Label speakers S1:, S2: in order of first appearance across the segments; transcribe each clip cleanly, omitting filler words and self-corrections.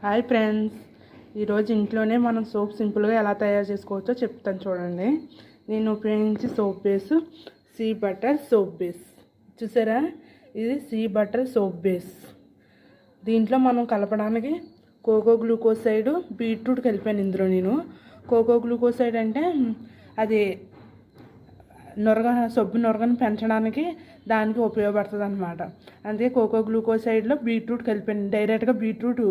S1: Hi friends, ఈరోజు ఇంట్లోనే మనం సోప్ సింపుల్గా ఎలా తయారు చేసుకోవచ్చో చెప్తాను చూడండి. నేను ఉపయోగించే soap base shea butter soap base. చూసారా, ఇది సీ బటర్ సోప్ బేస్. దీంట్లో మనం కలపడానికి కోకో గ్లూకోసైడ్, బీట్రూట్ కలిపాను ఇందులో. నేను కోకో గ్లూకోసైడ్ అంటే అది సబ్బు నొరగను పెంచడానికి దానికి ఉపయోగపడుతుంది అనమాట. అందుకే కోకో గ్లూకోసైడ్లో బీట్రూట్ కలిపాను. డైరెక్ట్గా బీట్రూట్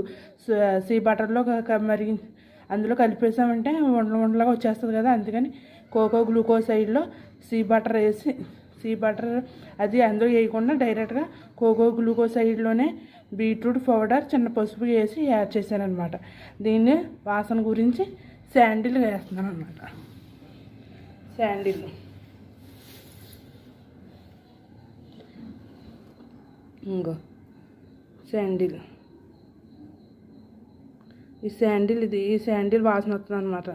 S1: సీ బటర్లో అందులో కలిపేసామంటే ఉండలాగా వచ్చేస్తుంది కదా. అందుకని కోకో గ్లూకోసైడ్లో సీ బటర్ అది అందులో వేయకుండా డైరెక్ట్గా కోకో గ్లూకోసైడ్లోనే బీట్రూట్ పౌడర్, చిన్న పసుపు వేసి యాడ్ చేశాను అనమాట. దీన్ని వాసన గురించి శాండిల్ వేస్తున్నాను అనమాట. శాండిల్ ఇంకో శాండిల్, ఈ శాండిల్ వాసన వస్తుంది అనమాట.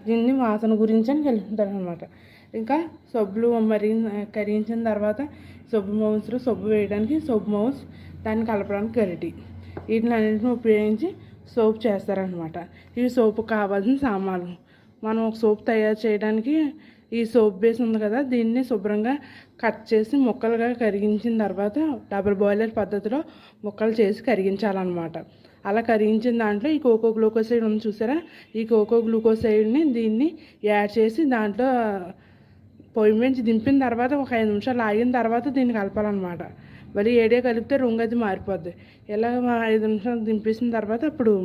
S1: దీన్ని వాసన గురించి అని కలుపుతారు అనమాట. ఇంకా సబ్బులు కరిగించిన తర్వాత సబ్బు వేయడానికి సబ్బు మౌస్, దాన్ని కలపడానికి గరిటి, వీటిని అన్నింటిని ఉపయోగించి సోప్ చేస్తారనమాట. ఇవి సోపు కావాల్సిన సామాన్లు. మనం ఒక సోప్ తయారు చేయడానికి ఈ సోప్ బేస్ ఉంది కదా, దీన్ని శుభ్రంగా కట్ చేసి ముక్కలుగా కరిగించిన తర్వాత డబుల్ బాయిలర్ పద్ధతిలో ముక్కలు చేసి కరిగించాలన్నమాట. అలా కరిగించిన దాంట్లో ఈ కోకో గ్లూకోసైడ్ ఉంది చూసారా, ఈ కోకో గ్లూకోసైడ్ని దీన్ని యాడ్ చేసి దాంట్లో పొయ్యి నుంచి దింపిన తర్వాత ఒక 5 నిమిషాలు ఆగిన తర్వాత దీన్ని కలపాలన్నమాట. మళ్ళీ ఏడే కలిపితే రంగు అది మారిపోద్ది. ఇలా 5 నిమిషాలు దింపేసిన తర్వాత అప్పుడు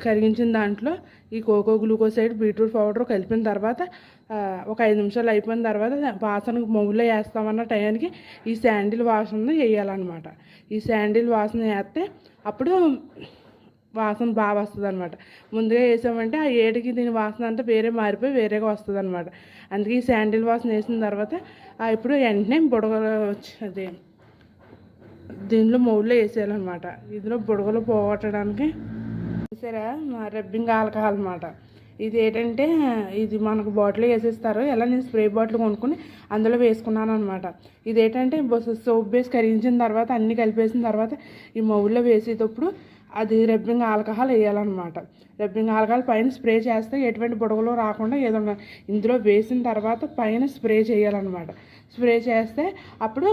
S1: కరిగించిన దాంట్లో ఈ కోకో గ్లూకోసైడ్, బీట్రూట్ పౌడర్ కలిపిన తర్వాత ఒక 5 నిమిషాలు అయిపోయిన తర్వాత వాసనకు మౌల్లో వేస్తామన్న టయానికి ఈ శాండిల్ వాసన వేయాలన్నమాట. ఈ శాండిల్ వాసన వేస్తే అప్పుడు వాసన బాగా వస్తుంది అనమాట. ముందుగా వేసామంటే ఆ ఏడికి దీని వాసన అంతా మారిపోయి వేరేగా వస్తుంది అనమాట. అందుకే ఈ శాండిల్ వాసన వేసిన తర్వాత ఇప్పుడు వెంటనే బుడగలు అదే దీనిలో మౌల్లో వేసేయాలన్నమాట. ఇందులో బుడగలు పోగొట్టడానికి చూసారా రబ్బింగ్ ఆల్కహాల్ అన్నమాట. ఇది ఏంటంటే ఇది మనకు బాటిల్ వేసేస్తారు. ఎలా నేను స్ప్రే బాటిల్ కొనుక్కొని అందులో వేసుకున్నాను అనమాట. ఇది ఏంటంటే సోప్ బేస్ కరిగించిన తర్వాత అన్నీ కలిపేసిన తర్వాత ఈ మౌల్లో వేసేటప్పుడు అది రబ్బింగ్ ఆల్కహాల్ వేయాలన్నమాట. రబ్బింగ్ ఆల్కహాల్ పైన స్ప్రే చేస్తే ఎటువంటి బుడగలు రాకుండా ఏదన్నా ఇందులో వేసిన తర్వాత పైన స్ప్రే చేయాలన్నమాట. స్ప్రే చేస్తే అప్పుడు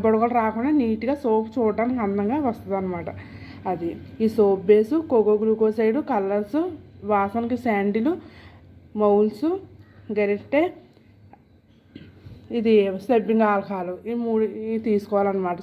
S1: బుడగలు రాకుండా నీట్గా సోప్ చూడడానికి అందంగా వస్తుంది అనమాట. అది ఈ soap base, coco glucoside, colours, వాసనకి శాండిల్, మౌల్స్, గరిటె, ఇది రబ్బింగ్ ఆల్కహాల్, ఈ 3 తీసుకోవాలన్నమాట.